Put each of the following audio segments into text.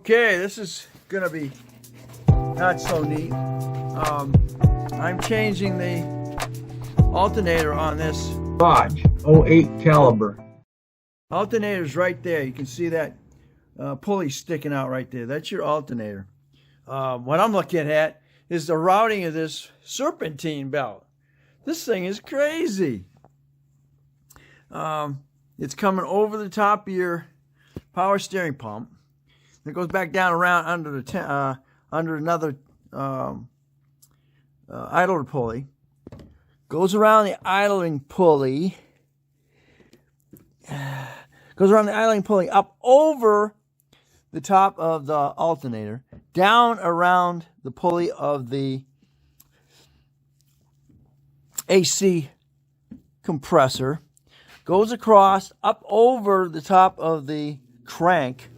Okay, this is gonna be not so neat. I'm changing the alternator on this. Dodge 08 caliber. Alternator's right there. You can see that pulley sticking out right there. That's your alternator. What I'm looking at is the routing of this serpentine belt. This thing is crazy. It's coming over the top of your power steering pump. It goes back down around under the under another idler pulley. Goes around the idling pulley. Goes around the idling pulley up over the top of the alternator, down around the pulley of the AC compressor, goes across up over the top of the crank,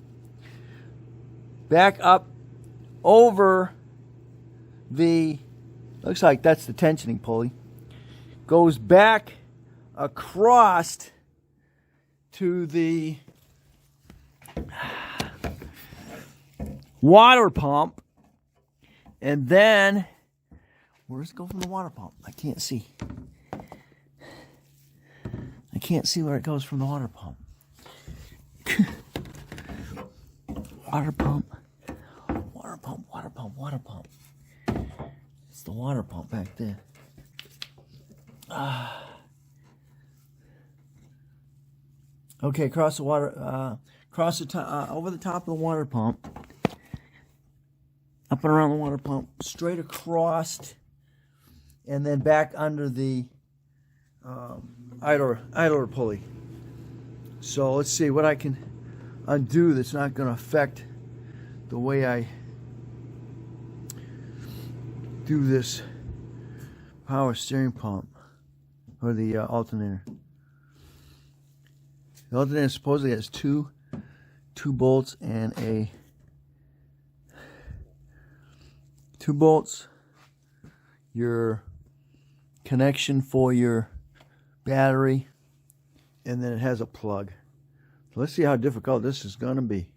back up over the, looks like that's the tensioning pulley, goes back across to the water pump, and then where does it go from the water pump? I can't see. I can't see where it goes from the water pump. Water pump, water pump, water pump, water pump. It's the water pump back there. Okay, across the water, across the top, over the top of the water pump, up and around the water pump, straight across, and then back under the idler pulley. So let's see what I can undo that's not going to affect the way I do this power steering pump or the alternator. The alternator supposedly has two bolts and two bolts, your connection for your battery, and then it has a plug. So let's see how difficult this is going to be.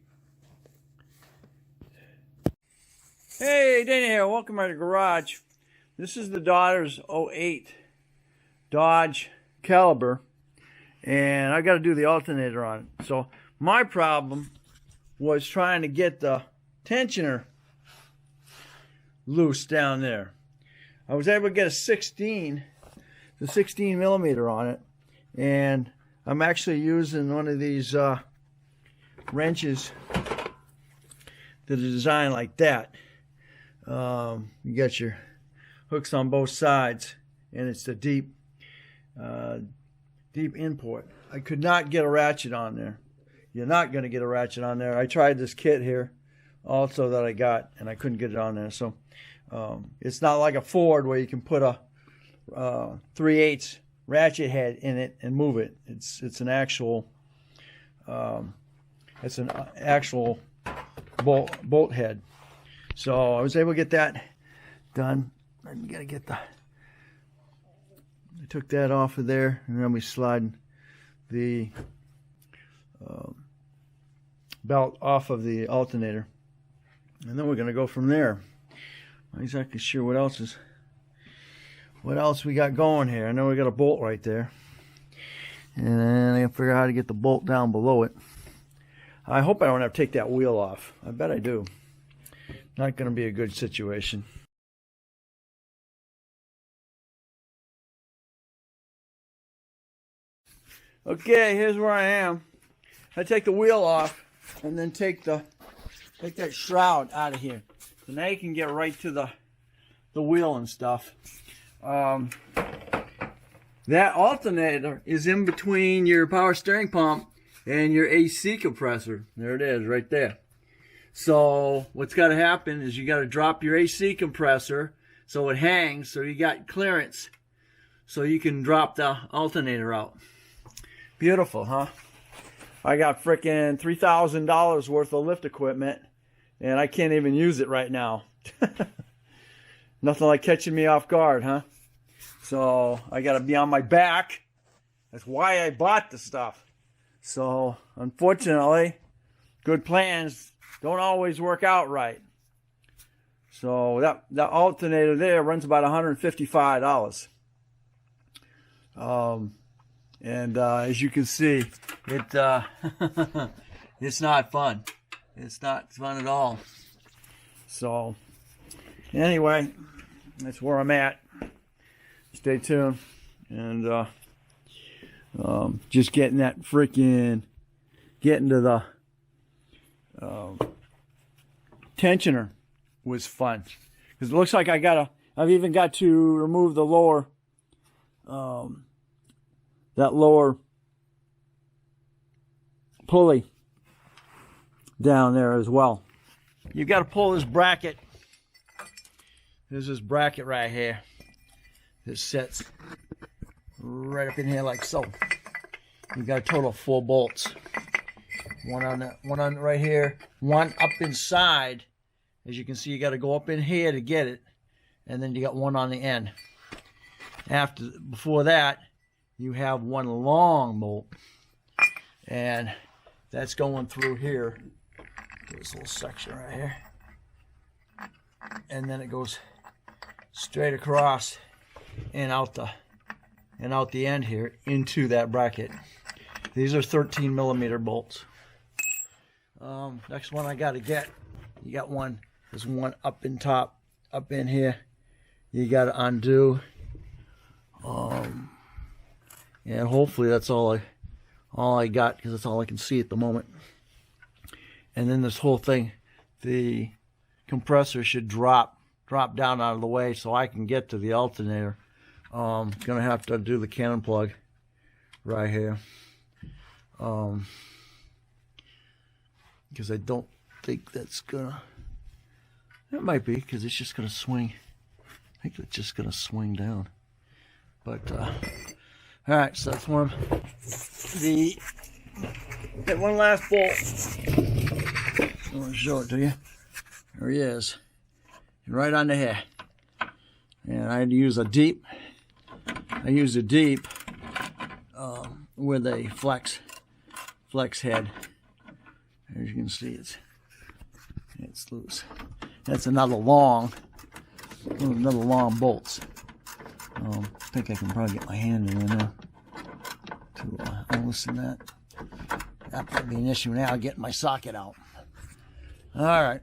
Hey, Dana here. Welcome to the garage. This is the daughter's 08 Dodge Caliber, and I got to do the alternator on it. So my problem was trying to get the tensioner loose down there. I was able to get a 16 millimeter on it, and I'm actually using one of these wrenches that are designed like that. You got your hooks on both sides, and it's the deep import. I could not get a ratchet on there. You're not going to get a ratchet on there. I tried this kit here also that I got, and I couldn't get it on there. So it's not like a Ford where you can put a 3/8 ratchet head in it and move it. It's an actual bolt head. So I was able to get that done. I gotta get I took that off of there, and then we slide the belt off of the alternator, and then we're gonna go from there. Not exactly sure what else we got going here. I know we got a bolt right there, and then I gotta figure out how to get the bolt down below it. I hope I don't have to take that wheel off. I bet I do. Not gonna be a good situation. Okay, here's where I am. I take the wheel off and then take that shroud out of here. So now you can get right to the wheel and stuff. That alternator is in between your power steering pump and your AC compressor. There it is, right there. So what's got to happen is you got to drop your AC compressor so it hangs, so you got clearance, so you can drop the alternator out. Beautiful, huh? I got frickin' $3,000 worth of lift equipment, and I can't even use it right now. Nothing like catching me off guard, huh? So I got to be on my back. That's why I bought the stuff. So unfortunately, good plans don't always work out right. So that alternator there runs about $155. And as you can see, it it's not fun. It's not fun at all. So anyway, that's where I'm at. Stay tuned. And just getting to the tensioner was fun, because it looks like I've even got to remove the lower that lower pulley down there as well. You've got to pull this bracket. There's this bracket right here. This sits right up in here like so. You've got a total of 4 bolts. One on right here, one up inside. As you can see, you got to go up in here to get it, and then you got one on the end. Before that, you have one long bolt, and that's going through here, this little section right here, and then it goes straight across and out the end here into that bracket. These are 13 millimeter bolts. Next one I got to get, you got one. There's one up in top, up in here. You got to undo. And hopefully that's all I got, because that's all I can see at the moment. And then this whole thing, the compressor should drop down out of the way so I can get to the alternator. Gonna have to do the cannon plug right here. Because I don't think that's gonna, it might be, because it's just gonna swing. I think it's just gonna swing down. But alright, so that's one. Hit one last bolt. I want to show it to you. There he is. Right under here. And I had to use a deep. I used a deep with a flex head. As you can see, it's loose. That's another long bolts. I think I can probably get my hand in there now to unloosen that. That might be an issue now, getting my socket out. All right.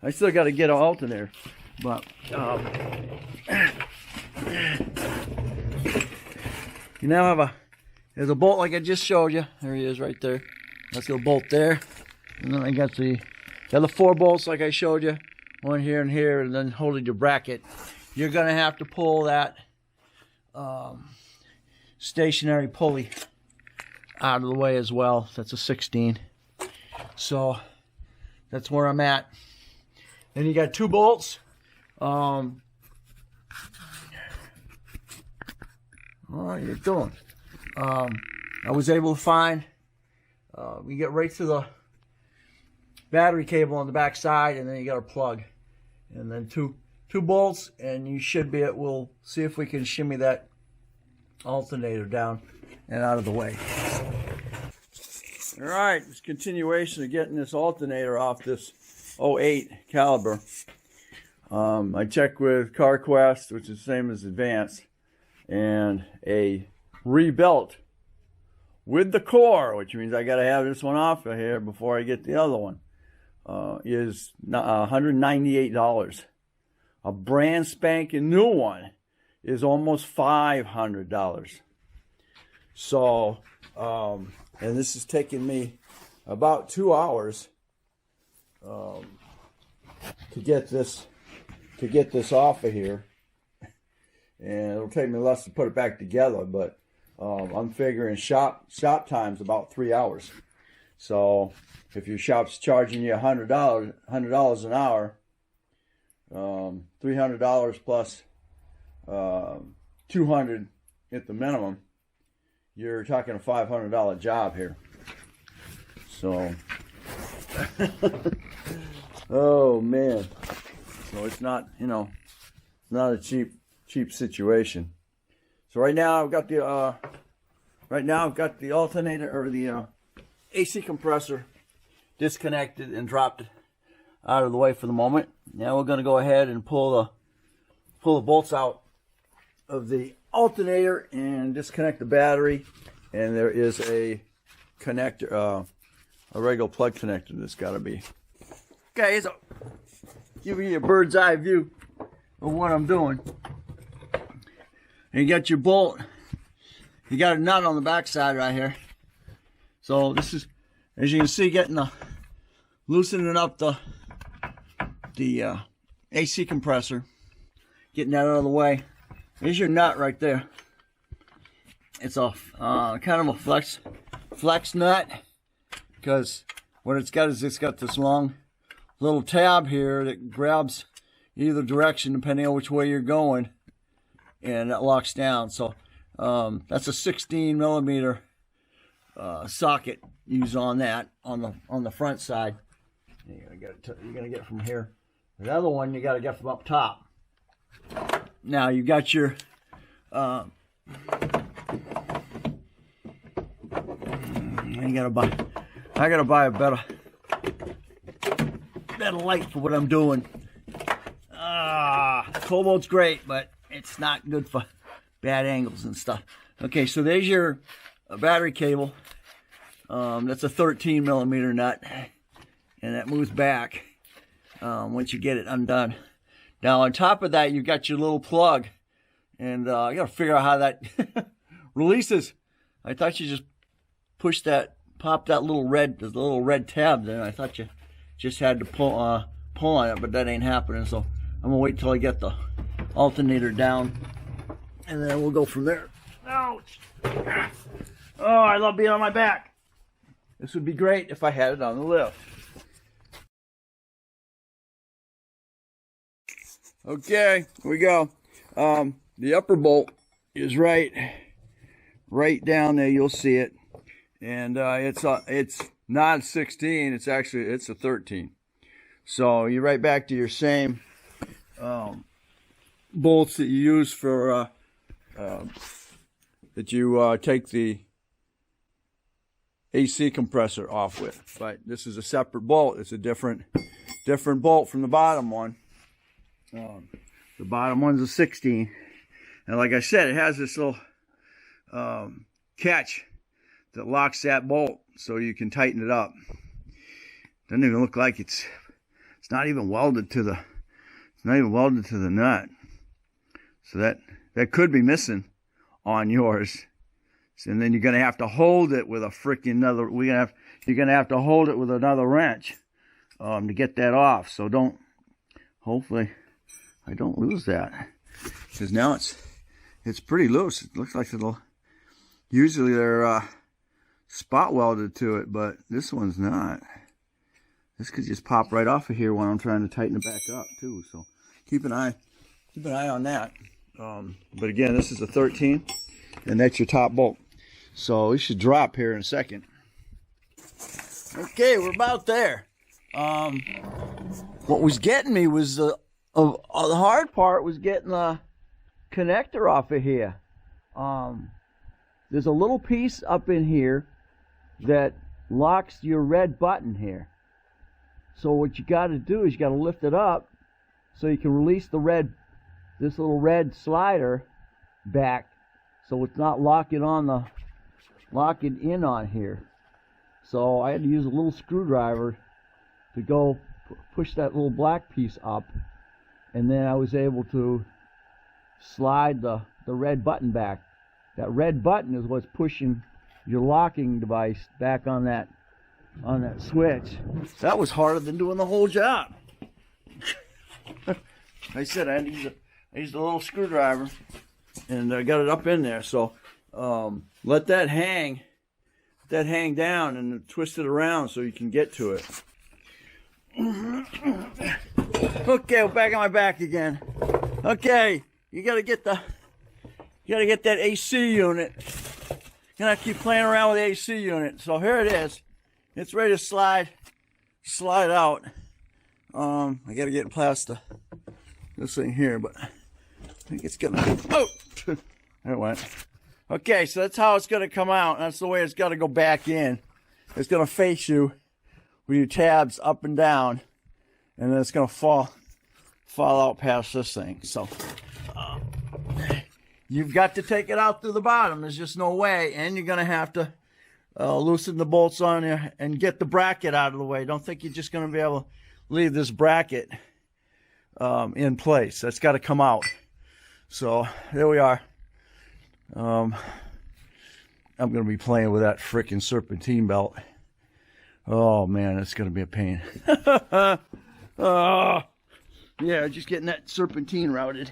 I still got to get an alternator, but you now have there's a bolt like I just showed you. There he is right there. That's the bolt there. And then I got the other 4 bolts like I showed you. One here and here, and then holding your bracket. You're going to have to pull that stationary pulley out of the way as well. That's a 16. So that's where I'm at. Then you got 2 bolts. What are you doing? I was able to find, we get right to the battery cable on the back side, and then you got a plug, and then two bolts, and you should be able, we'll see if we can shimmy that alternator down and out of the way. All right, it's continuation of getting this alternator off this 08 caliber. I checked with CarQuest, which is the same as Advanced, and a rebuilt with the core, which means I got to have this one off of here before I get the other one, is $198. A brand spanking new one is almost $500. So, and this is taking me about 2 hours to get this off of here, and it'll take me less to put it back together. But I'm figuring shop time's about 3 hours. So if your shop's charging you $100 an hour, $300 plus $200 at the minimum, you're talking a $500 job here. So oh man, so it's not, not a cheap situation. So right now I've got the right now I've got the alternator or the AC compressor disconnected and dropped out of the way for the moment. Now we're going to go ahead and pull the bolts out of the alternator and disconnect the battery. And there is a connector, a regular plug connector that's got to be. Okay, so giving you a bird's eye view of what I'm doing. And you got your bolt. You got a nut on the back side right here. So this is, as you can see, getting loosening up the AC compressor, getting that out of the way. There's your nut right there. It's a kind of a flex nut, because what it's got is it's got this long little tab here that grabs either direction depending on which way you're going, and that locks down. So that's a 16 millimeter socket used on that on the front side. You're gonna get it from here. The other one you got to get from up top. Now you got your I gotta buy a better light for what I'm doing. Cobalt's great, but it's not good for bad angles and stuff. Okay, so there's your battery cable. That's a 13 millimeter nut, and that moves back once you get it undone. Now on top of that, you've got your little plug, and you gotta figure out how that releases. I thought you just pop that little red tab there. I thought you just had to pull on it, but that ain't happening. So I'm gonna wait till I get the alternator down, and then we'll go from there. Ouch! Oh, I love being on my back. This would be great if I had it on the lift. Okay, here we go. The upper bolt is right down there. You'll see it, and it's not 16. It's a 13. So you're right back to your same bolts that you use for that you take the AC compressor off with. But this is a separate bolt. It's a different bolt from the bottom one. The bottom one's a 16, and like I said, it has this little catch that locks that bolt, so you can tighten it up. Doesn't even look like it's not even welded to the nut. So that could be missing on yours. And then you're gonna have to hold it with a freaking you're gonna have to hold it with another wrench to get that off. So hopefully I don't lose that, because now it's pretty loose. It looks like usually they're spot welded to it, but this one's not. This could just pop right off of here when I'm trying to tighten it back up too. So keep an eye on that. But again, this is a 13, and that's your top bolt. So it should drop here in a second. Okay, we're about there. What was getting me was the hard part was getting the connector off of here. There's a little piece up in here that locks your red button here. So what you got to do is you got to lift it up so you can release this little red slider back, so it's not locking in on here. So I had to use a little screwdriver to go push that little black piece up, and then I was able to slide the red button back. That red button is what's pushing your locking device back on that switch. That was harder than doing the whole job. I said I used a little screwdriver, and I got it up in there. So let that hang down and twist it around so you can get to it. Okay, we're back on my back again. Okay, you gotta get that AC unit. You're gonna keep playing around with the AC unit. So here it is. It's ready to slide out. I gotta get past this thing here, but I think it's gonna. Oh, there it went. Okay, so that's how it's going to come out. That's the way it's got to go back in. It's going to face you with your tabs up and down, and then it's going to fall out past this thing. So you've got to take it out through the bottom. There's just no way, and you're going to have to loosen the bolts on you and get the bracket out of the way. Don't think you're just going to be able to leave this bracket in place. That's got to come out. So there we are. I'm going to be playing with that frickin' serpentine belt. Oh man, it's going to be a pain. Yeah, just getting that serpentine routed.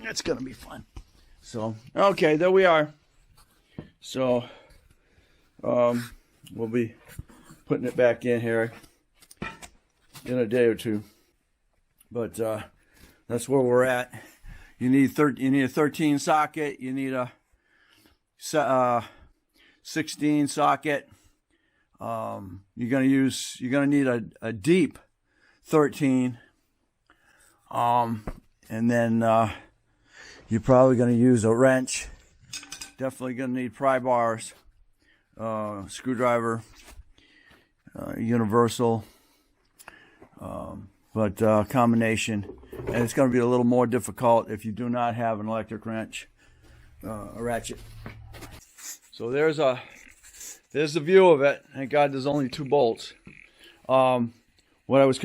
That's going to be fun. So, okay, there we are. So, we'll be putting it back in here in a day or two. But that's where we're at. You need a 13 socket. You need a 16 socket. You're gonna need a deep 13. And then you're probably gonna use a wrench. Definitely gonna need pry bars, screwdriver, universal, but combination. And it's going to be a little more difficult if you do not have an electric wrench, a ratchet. So there's the view of it. Thank God there's only 2 bolts. What I was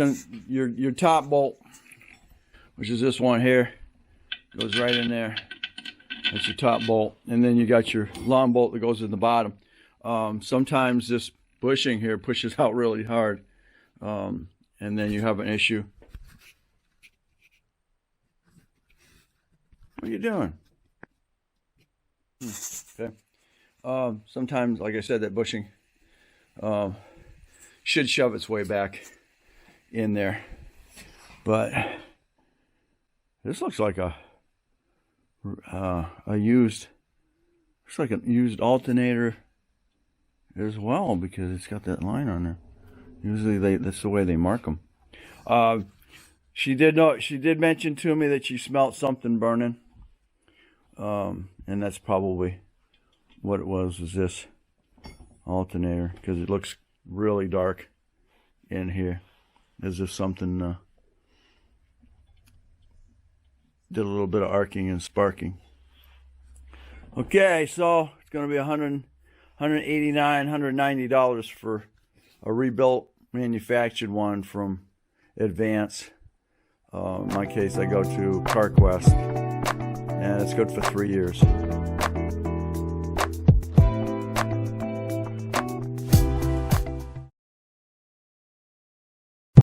your top bolt, which is this one here, goes right in there. That's your top bolt, and then you got your long bolt that goes in the bottom. Sometimes this bushing here pushes out really hard, and then you have an issue. What are you doing? Okay. Sometimes, like I said, that bushing should shove its way back in there. But this looks like a used alternator as well, because it's got that line on there. Usually that's the way they mark them. She did mention to me that she smelled something burning. And that's probably what it was this alternator, because it looks really dark in here, as if something did a little bit of arcing and sparking. Okay, so it's going to be $189, $190 for a rebuilt, manufactured one from Advance. In my case, I go to CarQuest, and it's good for 3 years.